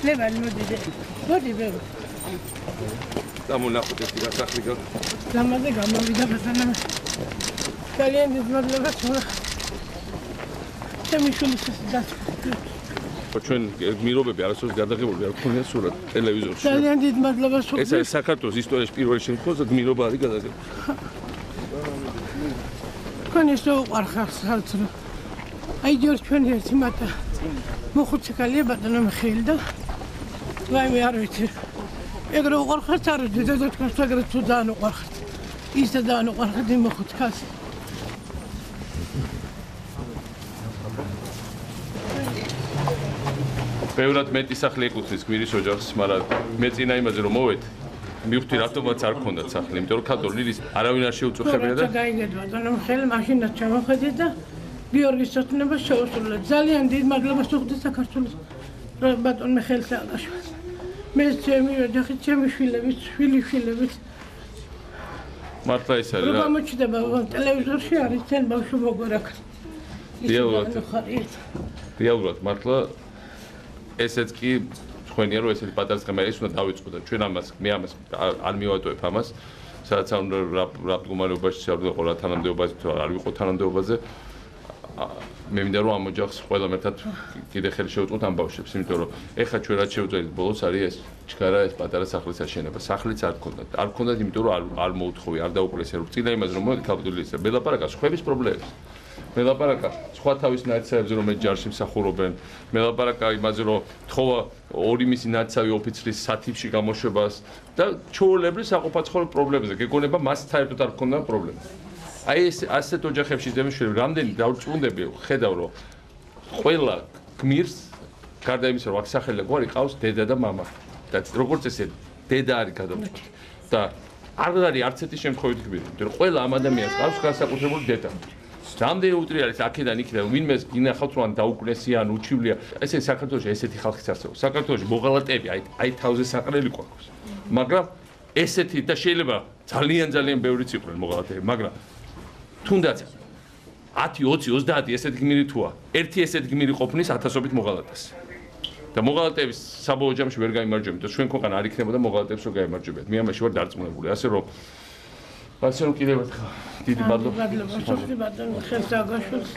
ლევანი მოდი ბევრი დამონახოთ ეს გასახლი ლამაზე გამოვიდა ბატონო ძალიან დიდ მადლობას ჩემი შვილის დაცვა ჩვენ გმირობები არასდროს გადაღებული არ გქონია სურათ ტელევიზორში ძალიან დიდ მადლობას ეს არის საქართველოს ისტორიაში პირველი შემთხვევა გმირობა არის გადაღებული თქვენ ეს უყარხავს საოცრო აი ჯერ ჩვენი ერთი მათა მოხუცი ქალია ბატონო მიხეილი და ვაიმე არ ვიცი ეგრე უყარხართ არ ვიცი და თქვენს ეგრე თუ ძალიან უყარხართ ის და ძალიან უყარხართ იმ მოხუცი ქალს ბევრად მეტი სახლი ეკუთვნის გმირის ოჯახს, მაგრამ მე წინა იმაზე რომ მოვედი, მივხვდი რატომაც არ ქონდათ სახლი, იმიტომ რომ ქადო ლილის არავინ არ შეუწუხებია და გაიგეთ ბატონო ხელი მაშინაც ჩამოხედე და გიორგის სოცნებას შეუსრულეთ. ძალიან დიდ მადლობას ვუხდი საქართველოს ბატონო ხელი სააკაშვილს. მე ჩემი ოჯახი, ჩემი შვილები მართლა ის არის რა. გამოჩნდება ტელევიზორში არის თან ბავშვი მოგორაკ. რეალურად მართლა ესეც კი თქვენია რომ ესეთი პატარა სქემა ის უნდა დავიწყოთ და ჩვენ მე ამას არ მივატოვებ ამას სადაც უნდა რა მდგომარეობაში შევდეყო რა თანამდებობაზე თუ არ ვიყო თანამდებობაზე მე მინდა რომ ამ ოჯახს ყველამ ერთად კიდე ხელი შევუწყოთ ამ ბავშვებს იმიტომ რომ ეხლა ჩვენ რაც შევძლებთ ბოლოს არის ეს ჩქარა ეს პატარა სახლის აშენება სახლიც არ გქონდათ იმიტომ რომ არ მოუთხოვი არ დაუკლეს რომ წინა იმას რომ მოდი კაპიტულის მე ლაპარაკა სხვების პრობლემებს მე ლაპარაკა სხვა თავის ნაცავებზე რომ მე ჯარში მსახურობენ მე ლაპარაკა იმაზე რომ თხოვა ორი მისი ნაცავი ოფიცრის სათიფში გამოშვებას და ჩვეულებრივ საყოფაცხოვრებო პრობლემებზე გეგონება მას საერთოდ არ ქონდა პრობლემა აი ეს ასეთ ოჯახებში ძემშვილი რამდენი დაუწუნდები ხედავ რომ ყველა გმირს გარდა იმისა რომ აქ სახელი გვარი ყავს დედა და მამა და როგორც ესე დედა არის გადამწყვეტი და არ არის არც ერთი შემთხვევით გმირი იმიტომ რომ ყველა ამ ადამიანს ყავს განსაკუთრებული დედა რამდენი უტრი არის აქედან იქიდან ვინმეს გინახავთ რომ დაუკლესი ან უჩივლია ესე საქართველოში ესეთი ხალხიც არსებობს საქართველოში მოღალატეები აი თავზე საყრელი ყავს მაგრამ ესეთი და შეიძლება ძალიან ბევრიც იყვნენ მოღალატეები მაგრამ თუნდაც 10 20 30 ესეთი გმირი თუა ერთი ესეთი გმირი ყოფნის ათასობით მოღალატეს და მოღალატეების საბოლოო ჯამში ვერ გაიმარჯვებთ და ჩვენ ქვეყანა არ იქნებოდა მოღალატეებს რომ გაიმარჯვებიათ მე ამაში ვარ დარწმუნებული ასე რომ კიდევ ერთხელ დიდი მადლობა მადლობა ბატონო ხელს აგაშვილს